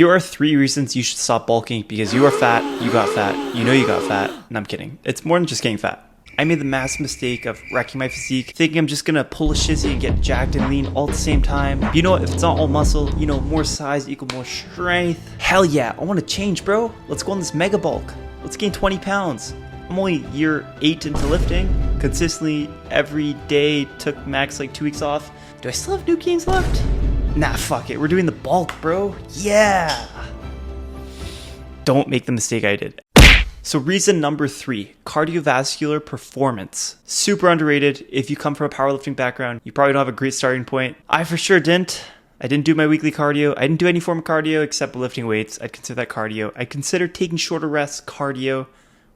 Here are 3 reasons you should stop bulking because you are fat, you got fat, you know you got fat. And I'm kidding. It's more than just getting fat. I made the massive mistake of wrecking my physique, thinking I'm just gonna pull a shizzy and get jacked and lean all at the same time. But you know what? If it's not all muscle, you know, more size equal more strength. Hell yeah, I wanna change, bro. Let's go on this mega bulk. Let's gain 20 pounds. I'm only year 8 into lifting. Consistently every day, took max like 2 weeks off. Do I still have new gains left? Nah, fuck it. We're doing the bulk, bro. Yeah. Don't make the mistake I did. So reason number 3, cardiovascular performance. Super underrated. If you come from a powerlifting background, you probably don't have a great starting point. I for sure didn't. I didn't do my weekly cardio. I didn't do any form of cardio except lifting weights. I'd consider that cardio. I consider taking shorter rests cardio,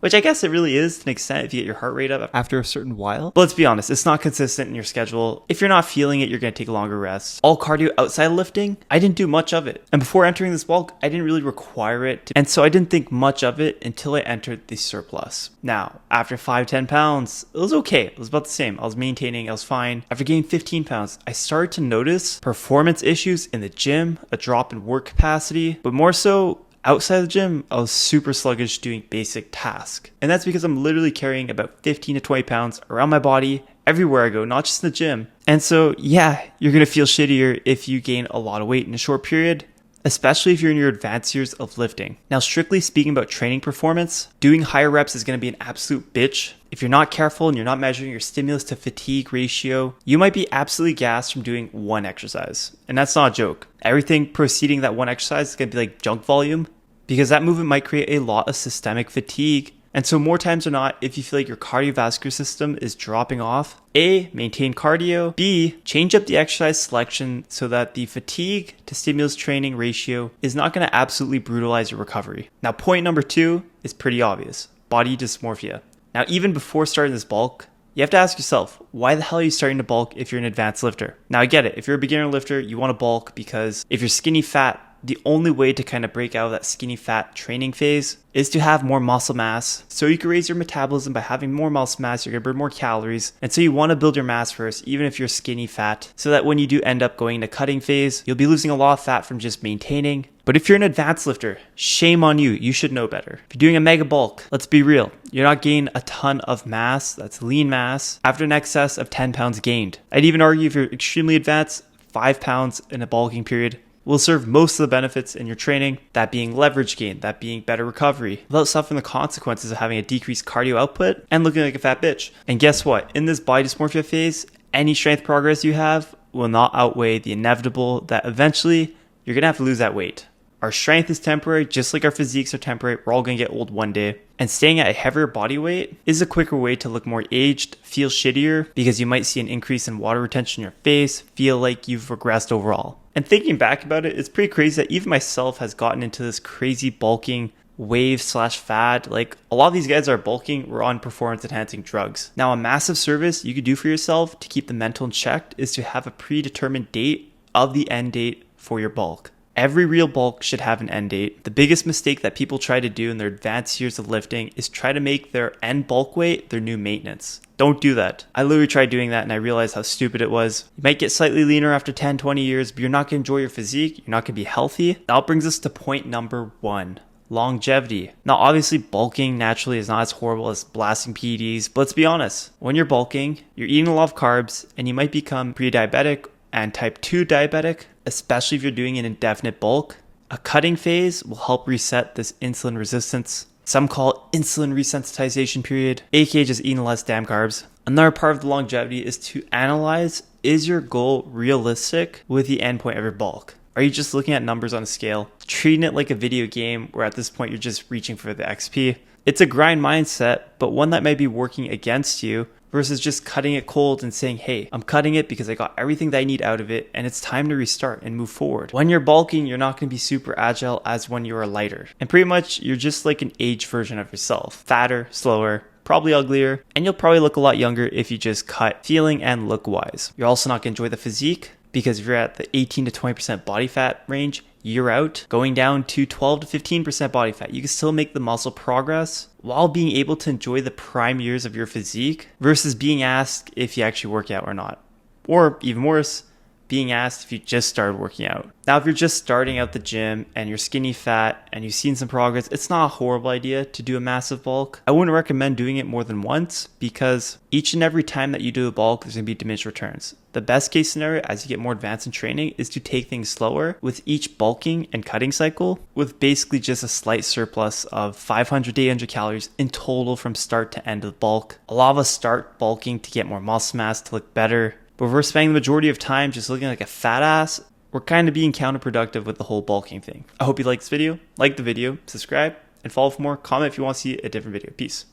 which I guess it really is to an extent if you get your heart rate up after a certain while. But let's be honest, it's not consistent in your schedule. If you're not feeling it, you're going to take a longer rest. All cardio outside of lifting, I didn't do much of it. And before entering this bulk, I didn't really require it. And so I didn't think much of it until I entered the surplus. Now, after 5-10 pounds, it was okay. It was about the same. I was maintaining, I was fine. After gaining 15 pounds, I started to notice performance issues in the gym, a drop in work capacity, but more so, outside the gym, I was super sluggish doing basic tasks. And that's because I'm literally carrying about 15 to 20 pounds around my body everywhere I go, not just in the gym. And so, yeah, you're going to feel shittier if you gain a lot of weight in a short period, especially if you're in your advanced years of lifting. Now, strictly speaking about training performance, doing higher reps is going to be an absolute bitch. If you're not careful and you're not measuring your stimulus to fatigue ratio, you might be absolutely gassed from doing one exercise. And that's not a joke. Everything preceding that one exercise is going to be like junk volume, because that movement might create a lot of systemic fatigue. And so more times than not, if you feel like your cardiovascular system is dropping off, A, maintain cardio, B, change up the exercise selection so that the fatigue to stimulus training ratio is not going to absolutely brutalize your recovery. Now, point number 2 is pretty obvious: body dysmorphia. Now, even before starting this bulk, you have to ask yourself, why the hell are you starting to bulk if you're an advanced lifter? Now, I get it. If you're a beginner lifter, you want to bulk because if you're skinny fat, the only way to kind of break out of that skinny fat training phase is to have more muscle mass. So you can raise your metabolism by having more muscle mass, you're gonna burn more calories. And so you wanna build your mass first, even if you're skinny fat, so that when you do end up going into cutting phase, you'll be losing a lot of fat from just maintaining. But if you're an advanced lifter, shame on you, you should know better. If you're doing a mega bulk, let's be real, you're not gaining a ton of mass, that's lean mass, after an excess of 10 pounds gained. I'd even argue if you're extremely advanced, 5 pounds in a bulking period will serve most of the benefits in your training, that being leverage gain, that being better recovery, without suffering the consequences of having a decreased cardio output and looking like a fat bitch. And guess what? In this body dysmorphia phase, any strength progress you have will not outweigh the inevitable that eventually you're going to have to lose that weight. Our strength is temporary, just like our physiques are temporary. We're all going to get old one day. And staying at a heavier body weight is a quicker way to look more aged, feel shittier, because you might see an increase in water retention in your face, feel like you've regressed overall. And thinking back about it, it's pretty crazy that even myself has gotten into this crazy bulking wave / fad. Like, a lot of these guys are bulking, we're on performance enhancing drugs. Now, a massive service you could do for yourself to keep the mental in check is to have a predetermined date of the end date for your bulk. Every real bulk should have an end date. The biggest mistake that people try to do in their advanced years of lifting is try to make their end bulk weight their new maintenance. Don't do that. I literally tried doing that and I realized how stupid it was. You might get slightly leaner after 10, 20 years, but you're not going to enjoy your physique. You're not going to be healthy. That brings us to point number 1. Longevity. Now, obviously, bulking naturally is not as horrible as blasting PEDs, but let's be honest. When you're bulking, you're eating a lot of carbs and you might become pre-diabetic and type 2 diabetic, especially if you're doing an indefinite bulk. A cutting phase will help reset this insulin resistance. Some call it insulin resensitization period, aka just eating less damn carbs. Another part of the longevity is to analyze, is your goal realistic with the endpoint of your bulk? Are you just looking at numbers on a scale, treating it like a video game where at this point you're just reaching for the XP? It's a grind mindset, but one that might be working against you versus just cutting it cold and saying, hey, I'm cutting it because I got everything that I need out of it and it's time to restart and move forward. When you're bulking, you're not going to be super agile as when you are lighter. And pretty much you're just like an aged version of yourself. Fatter, slower, probably uglier, and you'll probably look a lot younger if you just cut feeling and look wise. You're also not going to enjoy the physique because if you're at the 18 to 20% body fat range, year out, going down to 12 to 15% body fat, you can still make the muscle progress while being able to enjoy the prime years of your physique versus being asked if you actually work out or not. Or even worse, being asked if you just started working out. Now, if you're just starting out the gym and you're skinny fat and you've seen some progress, it's not a horrible idea to do a massive bulk. I wouldn't recommend doing it more than once because each and every time that you do a bulk, there's going to be diminished returns. The best case scenario as you get more advanced in training is to take things slower with each bulking and cutting cycle, with basically just a slight surplus of 500 to 800 calories in total from start to end of the bulk. A lot of us start bulking to get more muscle mass, to look better, but if we're spending the majority of time just looking like a fat ass, we're kind of being counterproductive with the whole bulking thing. I hope you like this video, like the video, subscribe, and follow for more. Comment if you want to see a different video. Peace.